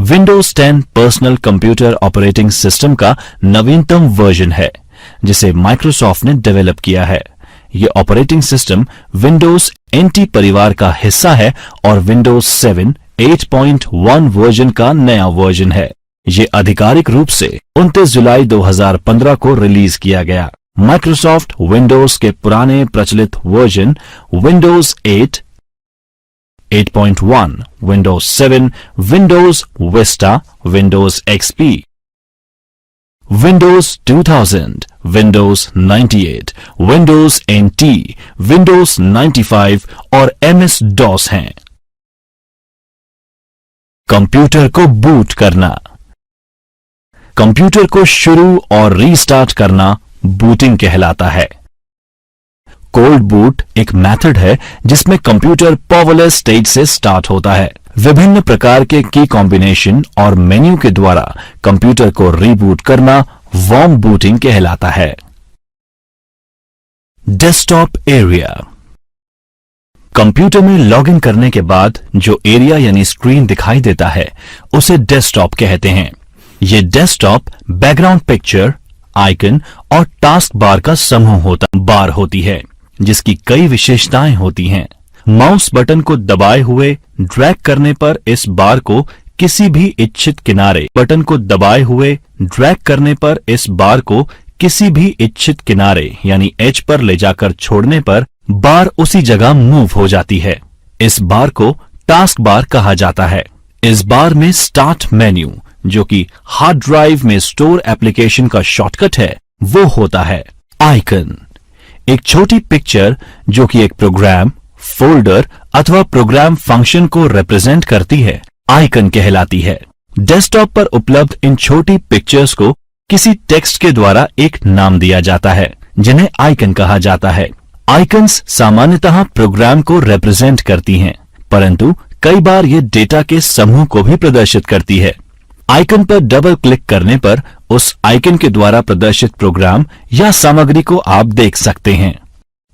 Windows 10 personal computer operating system का नवीनतम version है जिसे माइक्रोसॉफ्ट ने डेवलप किया है। यह ऑपरेटिंग सिस्टम विंडोज एनटी परिवार का हिस्सा है और विंडोज 7 8.1 वर्जन का नया वर्जन है। ये आधिकारिक रूप से 29 जुलाई 2015 को रिलीज किया गया। माइक्रोसॉफ्ट विंडोज के पुराने प्रचलित version Windows 8, 8.1, Windows 7, Windows Vista, Windows XP, Windows 2000, Windows 98, Windows NT, Windows 95 और एमएस डॉस हैं। कंप्यूटर को बूट करना। कंप्यूटर को शुरू और रीस्टार्ट करना बूटिंग कहलाता है। कोल्ड बूट एक मेथड है जिसमें कंप्यूटर पावरलेस स्टेज से स्टार्ट होता है। विभिन्न प्रकार के की कॉम्बिनेशन और मेन्यू के द्वारा कंप्यूटर को रीबूट करना वार्म बूटिंग कहलाता है। Desktop area. कंप्यूटर में लॉगिन करने के बाद जो एरिया यानी स्क्रीन दिखाई देता है उसे डेस्कटॉप कहते हैं। यह डेस्कटॉप बैकग्राउंड पिक्चर, आइकन और टास्क बार का समूह होती है जिसकी कई विशेषताएं होती हैं। माउस बटन को दबाए हुए ड्रैग करने पर इस बार को किसी भी इच्छित किनारे यानी एज पर ले जाकर छोड़ने पर बार उसी जगह मूव हो जाती है। इस बार को टास्क बार कहा जाता है। इस बार में स्टार्ट मेन्यू, जो कि हार्ड ड्राइव में स्टोर एप्लीकेशन का शॉर्टकट है, वो होता है। आइकन एक छोटी पिक्चर जो कि एक प्रोग्राम, फोल्डर अथवा प्रोग्राम फंक्शन को रिप्रेजेंट करती है, आइकन कहलाती है। डेस्कटॉप पर उपलब्ध इन छोटी पिक्चर्स को किसी टेक्स्ट के द्वारा एक नाम दिया जाता है जिन्हें आइकन कहा जाता है। आइकन्स सामान्यतः प्रोग्राम को रिप्रेजेंट करती हैं, परंतु कई बार ये डेटा के समूह को भी प्रदर्शित करती है। आइकन पर डबल क्लिक करने पर उस आइकन के द्वारा प्रदर्शित प्रोग्राम या सामग्री को आप देख सकते हैं।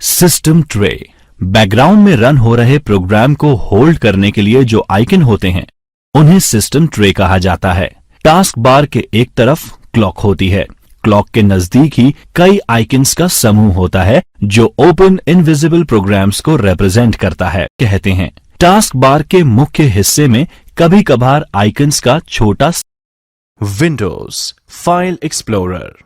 सिस्टम ट्रे बैकग्राउंड में रन हो रहे प्रोग्राम को होल्ड करने के लिए जो आइकन होते हैं उन्हें सिस्टम ट्रे कहा जाता है। टास्क बार के एक तरफ क्लॉक होती है। क्लॉक के नजदीक ही कई आइकन्स का समूह होता है जो ओपन इनविजिबल प्रोग्राम्स को रिप्रेजेंट करता है कहते हैं। टास्क बार के मुख्य हिस्से में कभी कभार आइकन्स का छोटा विंडोज फाइल एक्सप्लोरर।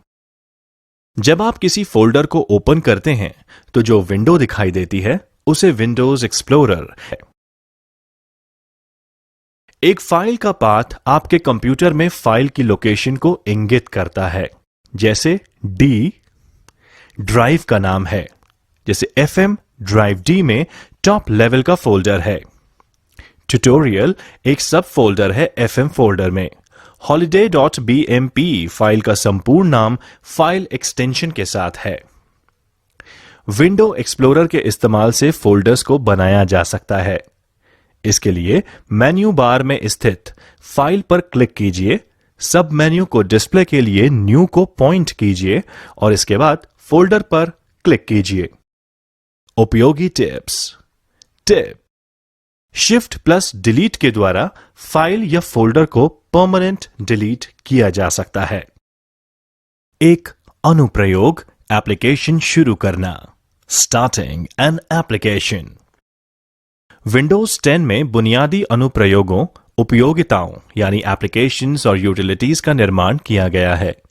जब आप किसी फोल्डर को ओपन करते हैं तो जो विंडो दिखाई देती है उसे विंडोज एक्सप्लोरर है। एक फाइल का पाथ आपके कंप्यूटर में फाइल की लोकेशन को इंगित करता है। जैसे डी ड्राइव का नाम है, जैसे FM ड्राइव डी में टॉप लेवल का फोल्डर है। ट्यूटोरियल एक सब फोल्डर है FM फोल्डर में। holiday.bmp फाइल का संपूर्ण नाम फाइल एक्सटेंशन के साथ है। विंडो एक्सप्लोरर के इस्तेमाल से फोल्डर्स को बनाया जा सकता है। इसके लिए मेन्यू बार में स्थित फाइल पर क्लिक कीजिए, सब मेन्यू को डिस्प्ले के लिए न्यू को पॉइंट कीजिए और इसके बाद फोल्डर पर क्लिक कीजिए। उपयोगी tips. Tip shift plus delete के द्वारा फाइल या फोल्डर को परमानेंट डिलीट किया जा सकता है। एक अनुप्रयोग एप्लीकेशन शुरू करना। Starting an application. विंडोज 10 में बुनियादी अनुप्रयोगों, उपयोगिताओं यानी एप्लीकेशंस और यूटिलिटीज का निर्माण किया गया है।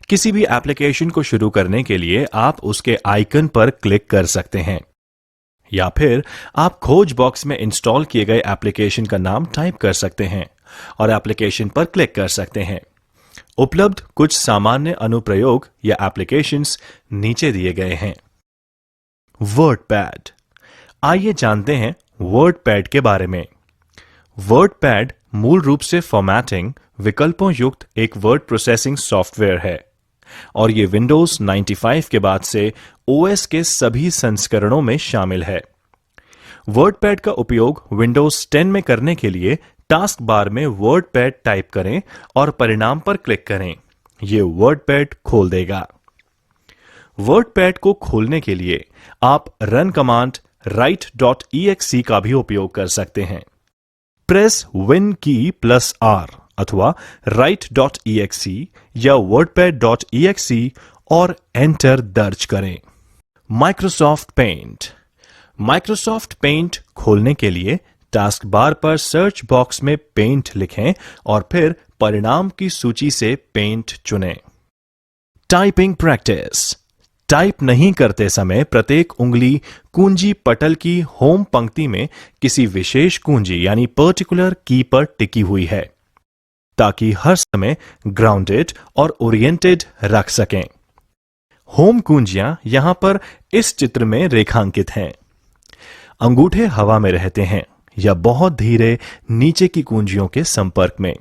किसी भी एप्लीकेशन को शुरू करने के लिए आप उसके आइकन पर क्लिक कर सकते हैं या फिर आप खोज बॉक्स में इंस्टॉल किए गए एप्लीकेशन का नाम टाइप कर सकते हैं और एप्लीकेशन पर क्लिक कर सकते हैं। उपलब्ध कुछ सामान्य अनुप्रयोग या एप्लीकेशंस नीचे दिए गए हैं। वर्डपैड। आइए जानते हैं वर्डपैड के बारे में। वर्डपैड मूल रूप से फॉर्मेटिंग विकल्पों युक्त एक वर्ड प्रोसेसिंग सॉफ्टवेयर है और यह विंडोज 95 के बाद से ओएस के सभी संस्करणों में शामिल है। वर्डपैड का उपयोग विंडोज 10 में करने के लिए टास्क बार में वर्डपैड टाइप करें और परिणाम पर क्लिक करें। यह वर्डपैड खोल देगा। वर्डपैड को खोलने के लिए आप रन कमांड write.exe का भी उपयोग कर सकते हैं। प्रेस विन की +R अथवा write.exe या wordpad.exe और एंटर दर्ज करें। Microsoft paint. माइक्रोसॉफ्ट पेंट खोलने के लिए टास्क बार पर सर्च बॉक्स में पेंट लिखें और फिर परिणाम की सूची से पेंट चुनें। Typing practice. टाइप नहीं करते समय प्रत्येक उंगली कुंजी पटल की होम पंक्ति में किसी विशेष कुंजी यानी पर्टिकुलर की पर टिकी हुई है, ताकि हर समय ग्राउंडेड और ओरिएंटेड रख सकें। होम कुंजियां यहां पर इस चित्र में रेखांकित हैं। अंगूठे हवा में रहते हैं या बहुत धीरे नीचे की कुंजियों के संपर्क में।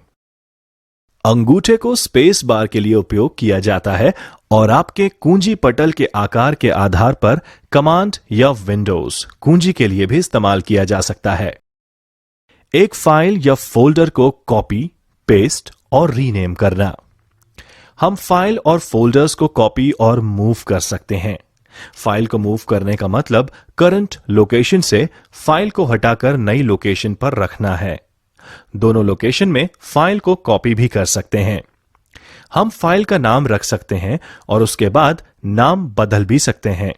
अंगूठे को स्पेस बार के लिए उपयोग किया जाता है और आपके कुंजी पटल के आकार के आधार पर कमांड या विंडोज कुंजी के लिए भी इस्तेमाल किया जा सकता है। एक फाइल या फोल्डर को कॉपी, पेस्ट और रीनेम करना। हम फाइल और फोल्डर्स को कॉपी और मूव कर सकते हैं। फाइल को मूव करने का मतलब करंट लोकेशन से फाइल को हटाकर नई लोकेशन पर रखना है। दोनों लोकेशन में फाइल को कॉपी भी कर सकते हैं। हम फाइल का नाम रख सकते हैं और उसके बाद नाम बदल भी सकते हैं।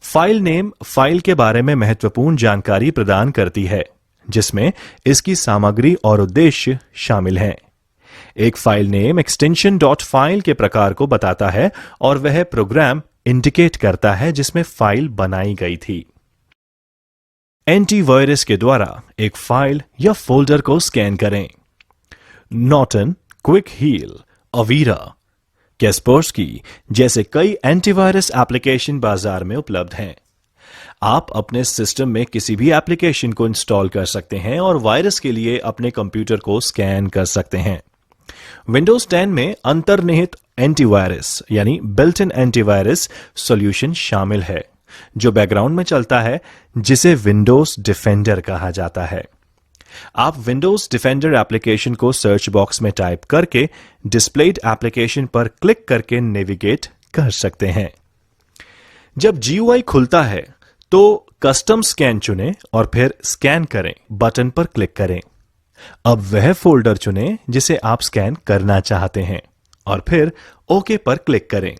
फाइल नेम फाइल के बारे में महत्वपूर्ण जानकारी प्रदान करती है, जिसमें इसकी सामग्री और उद्देश्य शामिल हैं। एक file name extension dot file के प्रकार को बताता है और वह प्रोग्राम इंडिकेट करता है जिसमें फाइल बनाई गई थी। एंटीवायरस के द्वारा एक फाइल या फोल्डर को स्कैन करें। नॉर्टन, क्विक हील, अवीरा, कैस्पर्सकी जैसे कई एंटीवायरस एप्लीकेशन बाजार में उपलब्ध हैं। आप अपने सिस्टम में किसी भी एप्लीकेशन को इंस्टॉल कर सकते हैं और वायरस के लिए अपने कंप्यूटर को स्कैन कर सकते हैं। विंडोज 10 में अंतर्निहित एंटीवायरस यानी बिल्ट इन एंटीवायरस सॉल्यूशन शामिल है, जो बैकग्राउंड में चलता है, जिसे विंडोज डिफेंडर कहा जाता है। आप विंडोज डिफेंडर एप्लीकेशन को सर्च बॉक्स में टाइप करके डिस्प्लेड एप्लीकेशन पर क्लिक करके नेविगेट कर सकते हैं। जब GUI खुलता है तो कस्टम स्कैन चुनें और फिर स्कैन करें बटन पर क्लिक करें। अब वह फोल्डर चुनें जिसे आप स्कैन करना चाहते हैं और फिर ओके पर क्लिक करें।